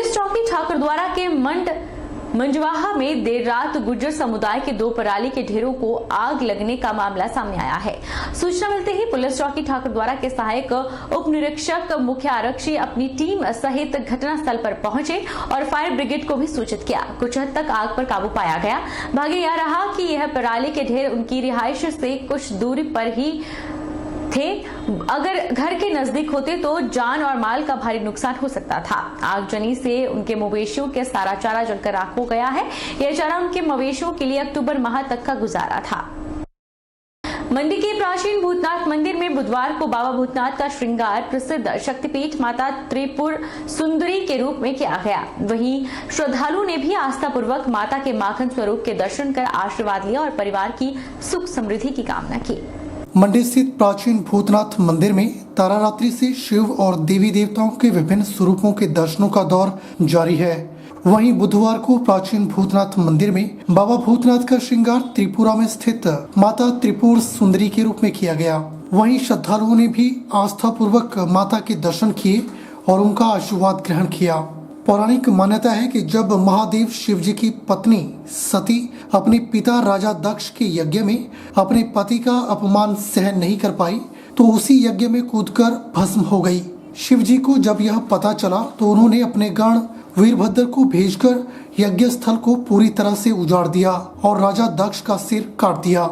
Police चौकी ठाकुरद्वारा के मंजवाहा में देर रात गुर्जर समुदाय के 2 पराली के ढेरों को आग लगने का मामला सामने आया है। सूचना मिलते ही पुलिस चौकी ठाकुरद्वारा के सहायक उप निरीक्षक मुख्य आरक्षी अपनी टीम सहित घटनास्थल पर पहुंचे और फायर ब्रिगेड को भी सूचित किया। कुछ हद तक आग पर काबू पाया गया। भाग्य यह रहा कि यह पराली के ढेर उनकी रिहाइश से कुछ दूरी पर ही थे। अगर घर के नजदीक होते तो जान और माल का भारी नुकसान हो सकता था। आगजनी से उनके मवेशियों के सारा चारा जलकर राख हो गया है। यह चारा उनके मवेशियों के लिए अक्टूबर माह तक का गुजारा था। मंडी के प्राचीन भूतनाथ मंदिर में बुधवार को बाबा भूतनाथ का श्रृंगार प्रसिद्ध शक्तिपीठ माता त्रिपुर सुंदरी के रूप में किया गया। वहीं श्रद्धालुओं ने भी आस्था पूर्वक माता के माखन स्वरूप के दर्शन कर आशीर्वाद लिया और परिवार की सुख समृद्धि की कामना की। मंडी स्थित प्राचीन भूतनाथ मंदिर में तारारात्रि से शिव और देवी देवताओं के विभिन्न स्वरूपों के दर्शनों का दौर जारी है। वहीं बुधवार को प्राचीन भूतनाथ मंदिर में बाबा भूतनाथ का श्रृंगार त्रिपुरा में स्थित माता त्रिपुर सुंदरी के रूप में किया गया। वहीं श्रद्धालुओं ने भी आस्था पूर्वक माता के दर्शन किए और उनका आशीर्वाद ग्रहण किया। पौराणिक मान्यता है कि जब महादेव शिव जी की पत्नी सती अपने पिता राजा दक्ष के यज्ञ में अपने पति का अपमान सहन नहीं कर पाई तो उसी यज्ञ में कूदकर भस्म हो गई। शिव जी को जब यह पता चला तो उन्होंने अपने गण वीरभद्र को भेजकर यज्ञ स्थल को पूरी तरह से उजाड़ दिया और राजा दक्ष का सिर काट दिया।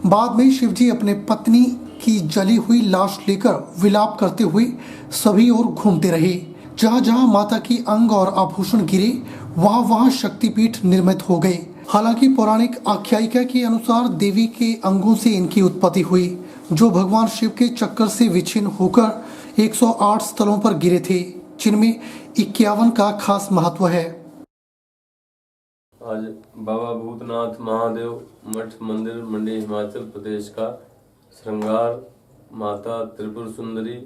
बाद में शिव जी अपने पत्नी की जली हुई लाश लेकर विलाप करते हुए सभी ओर घूमते रहे। जहाँ जहाँ माता की अंग और आभूषण गिरे वहाँ वहाँ शक्तिपीठ निर्मित हो गए। हालांकि पौराणिक आख्यायिका के अनुसार देवी के अंगों से इनकी उत्पत्ति हुई, जो भगवान शिव के चक्कर से विच्छिन्न होकर 108 स्थलों पर गिरे थे, जिनमें 51 का खास महत्व है। आज बाबा भूतनाथ महादेव मठ मंदिर मंडी हिमाचल प्रदेश का श्रृंगार माता त्रिपुर सुंदरी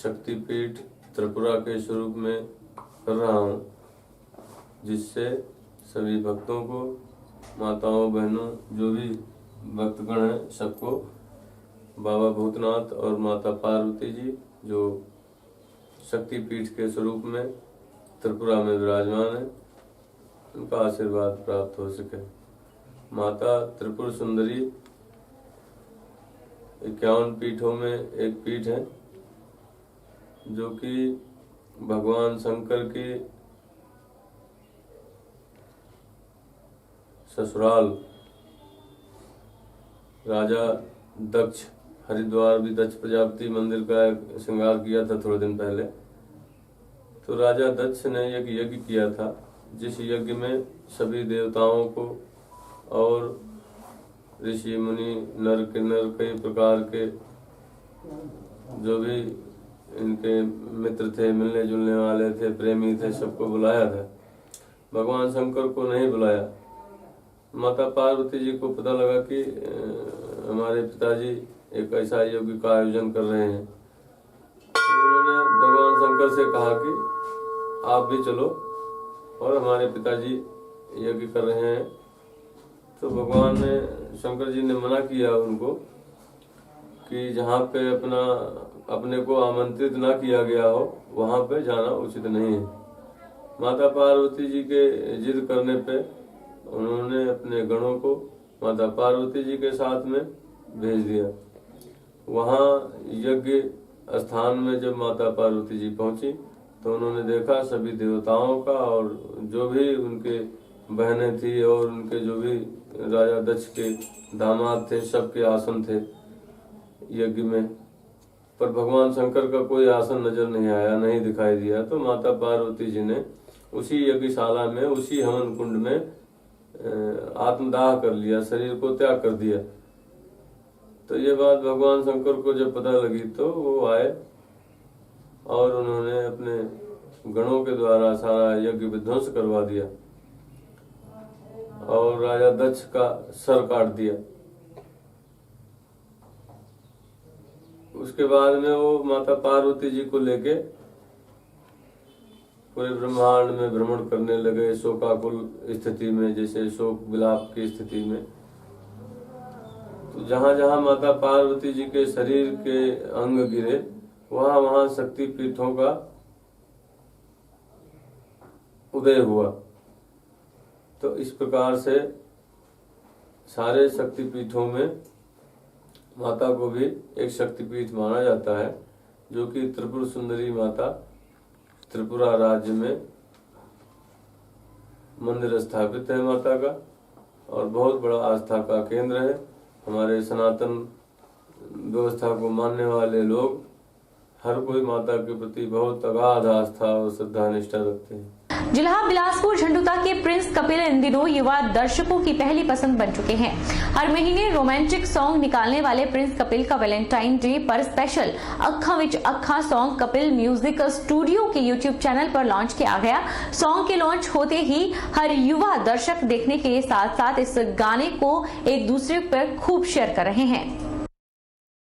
शक्तिपीठ त्रिपुरा के स्वरूप में कर रहा हूँ, जिससे सभी भक्तों को, माताओं बहनों, जो भी भक्तगण हैं, सबको बाबा भूतनाथ और माता पार्वती जी जो शक्तिपीठ के स्वरूप में त्रिपुरा में विराजमान है, उनका आशीर्वाद प्राप्त हो सके। माता त्रिपुर सुंदरी 51 पीठों में एक पीठ है, जो कि भगवान शंकर की ससुराल राजा दक्ष, हरिद्वार भी दक्ष प्रजापति मंदिर का श्रृंगार किया था थोड़े दिन पहले। तो राजा दक्ष ने एक यज्ञ किया था, जिस यज्ञ में सभी देवताओं को और ऋषि मुनि नर किन्नर कई प्रकार के जो भी इनके मित्र थे, मिलने जुलने वाले थे, प्रेमी थे, सबको बुलाया था। भगवान शंकर को नहीं बुलाया। माता पार्वती जी को पता लगा कि हमारे पिताजी एक ऐसा यज्ञ का आयोजन कर रहे हैं, तो उन्होंने भगवान शंकर से कहा कि आप भी चलो, और हमारे पिताजी यज्ञ कर रहे हैं। तो भगवान ने, शंकर जी ने मना किया उनको कि जहाँ पे अपने को आमंत्रित ना किया गया हो वहाँ पे जाना उचित नहीं है। माता पार्वती जी के जिद करने पे उन्होंने अपने गणों को माता पार्वती जी के साथ में भेज दिया। वहाँ यज्ञ स्थान में जब माता पार्वती जी पहुंची तो उन्होंने देखा सभी देवताओं का और जो भी उनके बहनें थी और उनके जो भी राजा दक्ष के दामाद थे, सबके आसन थे यज्ञ में, पर भगवान शंकर का कोई आसन नजर नहीं आया, नहीं दिखाई दिया। तो माता पार्वती जी ने उसी यज्ञशाला में, उसी हवन कुंड में आत्मदाह कर लिया, शरीर को त्याग कर दिया। तो ये बात भगवान शंकर को जब पता लगी तो वो आए और उन्होंने अपने गणों के द्वारा सारा यज्ञ विध्वंस करवा दिया और राजा दक्ष का सर काट दिया। उसके बाद में वो माता पार्वती जी को लेके पूरे ब्रह्मांड में भ्रमण करने लगे, शोकाकुल स्थिति में, जैसे शोक विलाप की स्थिति में। तो जहाँ जहाँ माता पार्वती जी के शरीर के अंग गिरे वहाँ वहाँ शक्ति पीठों का उदय हुआ। तो इस प्रकार से सारे शक्तिपीठों में माता को भी एक शक्तिपीठ माना जाता है, जो कि त्रिपुर सुंदरी माता त्रिपुरा राज्य में मंदिर स्थापित है माता का, और बहुत बड़ा आस्था का केंद्र है। हमारे सनातन व्यवस्था को मानने वाले लोग हर कोई माता के प्रति बहुत अगाध आस्था और श्रद्धा निष्ठा रखते हैं। जिला बिलासपुर झंडुता के प्रिंस कपिल इन दिनों युवा दर्शकों की पहली पसंद बन चुके हैं। हर महीने रोमांटिक सॉन्ग निकालने वाले प्रिंस कपिल का वैलेंटाइन डे पर स्पेशल अखा विच अखा सॉन्ग कपिल म्यूजिक स्टूडियो के यूट्यूब चैनल पर लॉन्च किया गया। सॉन्ग के लॉन्च होते ही हर युवा दर्शक देखने के साथ साथ इस गाने को एक दूसरे पर खूब शेयर कर रहे हैं।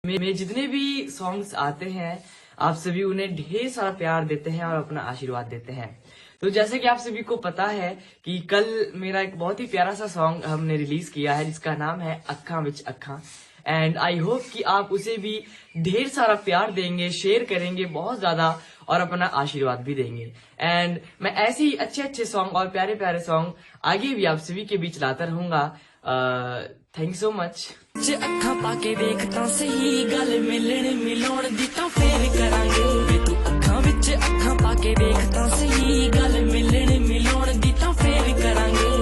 में जितने भी सॉन्ग्स आते हैं आप सभी उन्हें ढेर सारा प्यार देते हैं और अपना आशीर्वाद देते हैं। तो जैसे कि आप सभी को पता है कि कल मेरा एक बहुत ही प्यारा सा सॉन्ग हमने रिलीज किया है जिसका नाम है अखा विच अखा, एंड आई होप कि आप उसे भी ढेर सारा प्यार देंगे, शेयर करेंगे बहुत ज्यादा और अपना आशीर्वाद भी देंगे। एंड मैं ऐसे ही अच्छे अच्छे सॉन्ग और प्यारे प्यारे सॉन्ग आगे भी आप सभी के बीच लाता रहूंगा। Thank you so much. अखा पाके देखता सही गल मिलने मिलाउण दी तां फेर करांगे वे तू अखा विच अखा पाके देखता सही गल मिलने मिलाउण दी तां फेर करांगे।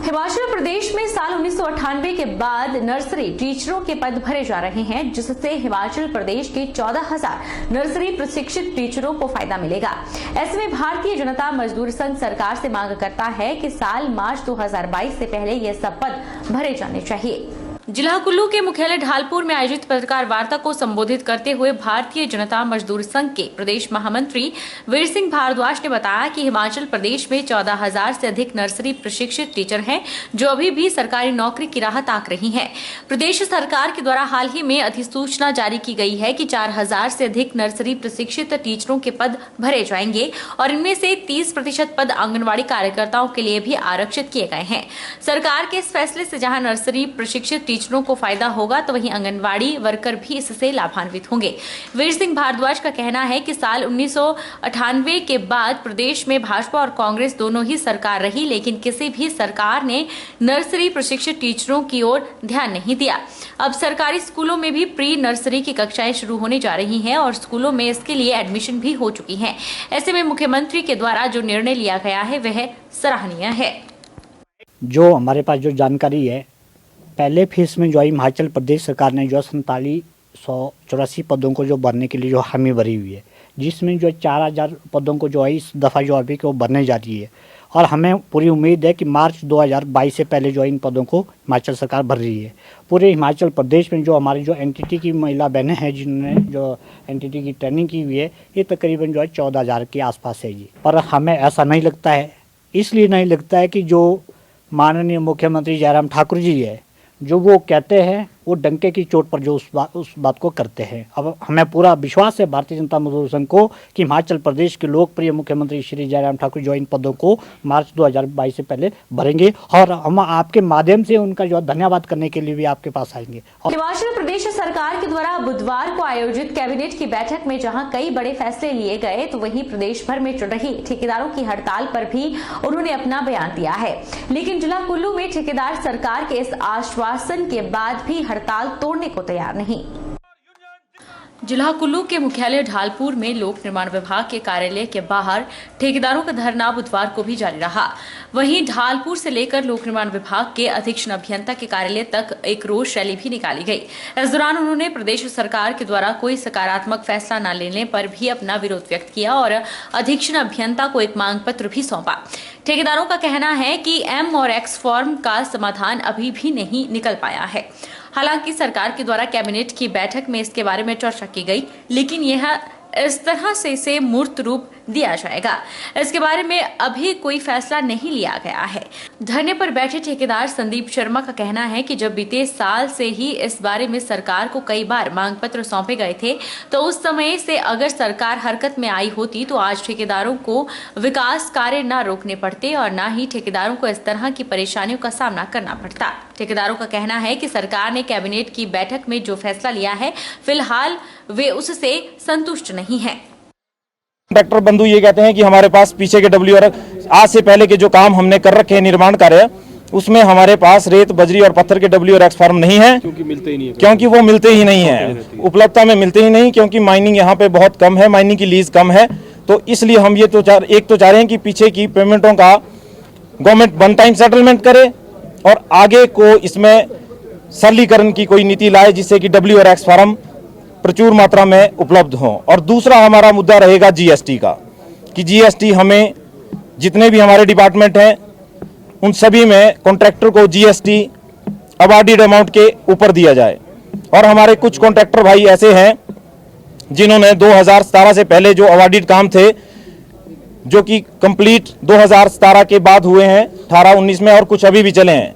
हिमाचल प्रदेश में साल 1998 के बाद नर्सरी टीचरों के पद भरे जा रहे हैं, जिससे हिमाचल प्रदेश के 14,000 नर्सरी प्रशिक्षित टीचरों को फायदा मिलेगा। ऐसे में भारतीय जनता मजदूर संघ सरकार से मांग करता है कि साल मार्च 2022 से पहले ये सब पद भरे जाने चाहिए। जिला कुल्लू के मुख्यालय ढालपुर में आयोजित पत्रकार वार्ता को संबोधित करते हुए भारतीय जनता मजदूर संघ के प्रदेश महामंत्री वीर सिंह भारद्वाज ने बताया कि हिमाचल प्रदेश में 14,000 से अधिक नर्सरी प्रशिक्षित टीचर हैं, जो अभी भी सरकारी नौकरी की राह ताक रही हैं। प्रदेश सरकार के द्वारा हाल ही में अधिसूचना जारी की गई है कि 4,000 से अधिक नर्सरी प्रशिक्षित टीचरों के पद भरे जाएंगे और इनमें से 30% पद आंगनबाड़ी कार्यकर्ताओं के लिए भी आरक्षित किए गए हैं। सरकार के इस फैसले से जहां नर्सरी प्रशिक्षित टीचरों को फायदा होगा, तो वहीं आंगनबाड़ी वर्कर भी इससे लाभान्वित होंगे। वीर सिंह भारद्वाज का कहना है कि साल 1998 के बाद प्रदेश में भाजपा और कांग्रेस दोनों ही सरकार रही, लेकिन किसी भी सरकार ने नर्सरी प्रशिक्षित टीचरों की ओर ध्यान नहीं दिया। अब सरकारी स्कूलों में भी प्री नर्सरी की कक्षाएं शुरू होने जा रही हैं और स्कूलों में इसके लिए एडमिशन भी हो चुकी है। ऐसे में मुख्यमंत्री के द्वारा जो निर्णय लिया गया है वह सराहनीय है। जो हमारे पास जो जानकारी है, पहले फेज में जो है हिमाचल प्रदेश सरकार ने जो 4784 पदों को जो भरने के लिए जो हामी भरी हुई है, जिसमें जो 4000 पदों को जो है इस दफ़ा जो अभी को भरने जा रही है, और हमें पूरी उम्मीद है कि मार्च 2022 से पहले जो इन पदों को हिमाचल सरकार भर रही है। पूरे हिमाचल प्रदेश में जो हमारी जो एनटीटी की महिला बहनें हैं जिन्होंने जो एनटीटी की ट्रेनिंग की हुई है, ये तकरीबन जो है 14,000 के आसपास है जी। पर हमें ऐसा नहीं लगता है, इसलिए नहीं लगता है कि जो माननीय मुख्यमंत्री जयराम ठाकुर जी है, जो वो कहते हैं वो डंके की चोट पर जो उस बात को करते हैं। अब हमें पूरा विश्वास है भारतीय जनता मजदूर संघ को कि हिमाचल प्रदेश के लोकप्रिय मुख्यमंत्री श्री जयराम ठाकुर जो इन पदों को मार्च 2022 से पहले भरेंगे, और हम आपके माध्यम से उनका जो धन्यवाद करने के लिए भी आपके पास आएंगे। हिमाचल प्रदेश सरकार के द्वारा बुधवार को आयोजित कैबिनेट की बैठक में जहां कई बड़े फैसले लिए गए, तो वहीं प्रदेश भर में चल रही ठेकेदारों की हड़ताल पर भी उन्होंने अपना बयान दिया है। लेकिन जिला कुल्लू में ठेकेदार सरकार के इस आश्वासन के बाद भी हड़ताल तोड़ने को तैयार नहीं। जिला कुल्लू के मुख्यालय ढालपुर में लोक निर्माण विभाग के कार्यालय के बाहर ठेकेदारों का धरना बुधवार को भी जारी रहा। वहीं ढालपुर से लेकर लोक निर्माण विभाग के अधीक्षण अभियंता के कार्यालय तक एक रोष रैली भी निकाली गई। इस दौरान उन्होंने प्रदेश सरकार के द्वारा कोई सकारात्मक फैसला न लेने पर भी अपना विरोध व्यक्त किया और अधीक्षण अभियंता को एक मांग पत्र भी सौंपा। ठेकेदारों का कहना है कि एम और एक्स फॉर्म का समाधान अभी भी नहीं निकल पाया है। हालांकि सरकार के द्वारा कैबिनेट की बैठक में इसके बारे में चर्चा की गई, लेकिन यह इस तरह से इसे मूर्त रूप दिया जाएगा, इसके बारे में अभी कोई फैसला नहीं लिया गया है। धरने पर बैठे ठेकेदार संदीप शर्मा का कहना है कि जब बीते साल से ही इस बारे में सरकार को कई बार मांग पत्र सौंपे गए थे, तो उस समय से अगर सरकार हरकत में आई होती तो आज ठेकेदारों को विकास कार्य न रोकने पड़ते और न ही ठेकेदारों को इस तरह की परेशानियों का सामना करना पड़ता। ठेकेदारों का कहना है कि सरकार ने कैबिनेट की बैठक में जो फैसला लिया है, फिलहाल वे उससे संतुष्ट नहीं है। कॉन्ट्रैक्टर बंधु ये कहते हैं कि हमारे पास पीछे के WR आज से पहले के जो काम हमने कर रखे हैं निर्माण कार्य, उसमें हमारे पास रेत बजरी और पत्थर के WRX फार्म नहीं है, क्योंकि वो मिलते ही नहीं है, उपलब्धता में मिलते ही नहीं, क्योंकि माइनिंग यहाँ पे बहुत कम है, माइनिंग की लीज कम है। तो इसलिए हम ये तो चाह रहे हैं कि पीछे की पेमेंटों का गवर्नमेंट वन टाइम सेटलमेंट करे और आगे को इसमें सरलीकरण की कोई नीति लाए, जिससे कि WRX फार्म प्रचुर मात्रा में उपलब्ध हों। और दूसरा हमारा मुद्दा रहेगा GST का, कि GST हमें जितने भी हमारे डिपार्टमेंट हैं उन सभी में कॉन्ट्रैक्टर को GST अवॉर्डेड अमाउंट के ऊपर दिया जाए। और हमारे कुछ कॉन्ट्रैक्टर भाई ऐसे हैं जिन्होंने 2017 से पहले जो अवॉर्डेड काम थे, जो कि कंप्लीट 2017 के बाद हुए हैं 18-19 में, और कुछ अभी भी चले हैं,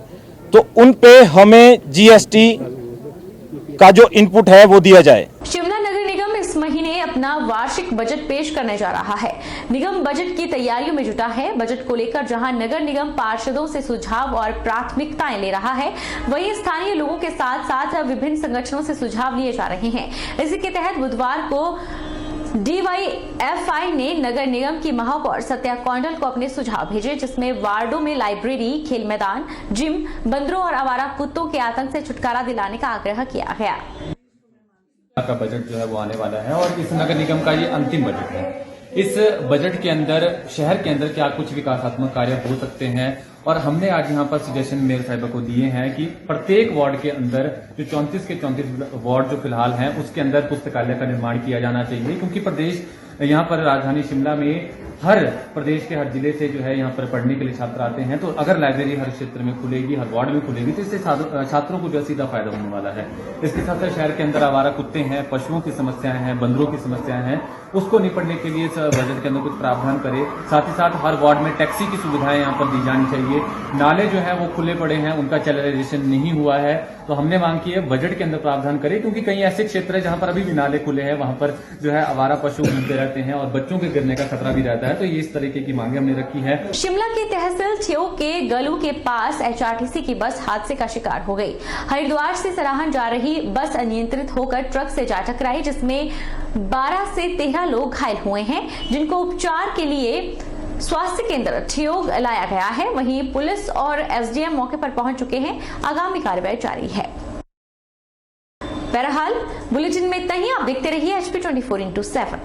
तो उन पे हमें GST का जो इनपुट है वो दिया जाए। शिमला नगर निगम इस महीने अपना वार्षिक बजट पेश करने जा रहा है। निगम बजट की तैयारियों में जुटा है। बजट को लेकर जहां नगर निगम पार्षदों से सुझाव और प्राथमिकताएं ले रहा है, वहीं स्थानीय लोगों के साथ साथ विभिन्न संगठनों से सुझाव लिए जा रहे हैं। इसी के तहत बुधवार को DYFI ने नगर निगम की महापौर सत्या कौंडल को अपने सुझाव भेजे, जिसमें वार्डों में लाइब्रेरी, खेल मैदान, जिम, बंदरों और आवारा कुत्तों के आतंक से छुटकारा दिलाने का आग्रह किया गया। का बजट जो है वो आने वाला है और इस नगर निगम का ये अंतिम बजट है। इस बजट के अंदर शहर के अंदर क्या कुछ विकासात्मक कार्य हो सकते हैं, और हमने आज यहाँ पर सजेशन मेयर साहिबा को दिए हैं कि प्रत्येक वार्ड के अंदर जो 34 के 34 वार्ड जो फिलहाल हैं उसके अंदर पुस्तकालय का निर्माण किया जाना चाहिए, क्योंकि प्रदेश यहाँ पर राजधानी शिमला में हर प्रदेश के हर जिले से जो है यहाँ पर पढ़ने के लिए छात्र आते हैं। तो अगर लाइब्रेरी हर क्षेत्र में खुलेगी, हर वार्ड में खुलेगी, तो इससे छात्रों को जो सीधा फायदा होने वाला है। इसके साथ साथ शहर के अंदर आवारा कुत्ते हैं, पशुओं की समस्याएं हैं, बंदरों की समस्याएं हैं, उसको निपटने के लिए बजट के अंदर कुछ प्रावधान करे। साथ ही साथ हर वार्ड में टैक्सी की सुविधाएं यहाँ पर दी जानी चाहिए। नाले जो है वो खुले पड़े हैं, उनका चैनलाइजेशन नहीं हुआ है, तो हमने मांग की है बजट के अंदर प्रावधान करे, क्योंकि कई ऐसे क्षेत्र है जहां पर अभी भी नाले खुले हैं, वहां पर जो है आवारा पशु घूमते रहते हैं और बच्चों के गिरने का खतरा भी रहता है। तो ये इस तरीके की मांगे हमने रखी है। शिमला की तहसील ठियोग के गलू के पास HRTC की बस हादसे का शिकार हो गई। हरिद्वार से सराहन जा रही बस अनियंत्रित होकर ट्रक से जा टकराई, जिसमें 12 से 13 लोग घायल हुए हैं, जिनको उपचार के लिए स्वास्थ्य केंद्र ठियोग लाया गया है। वहीं पुलिस और SDM मौके पर पहुंच चुके हैं। आगामी कार्रवाई जारी है। बहरहाल बुलेटिन में इतना ही। आप देखते रहिए HP 24/7।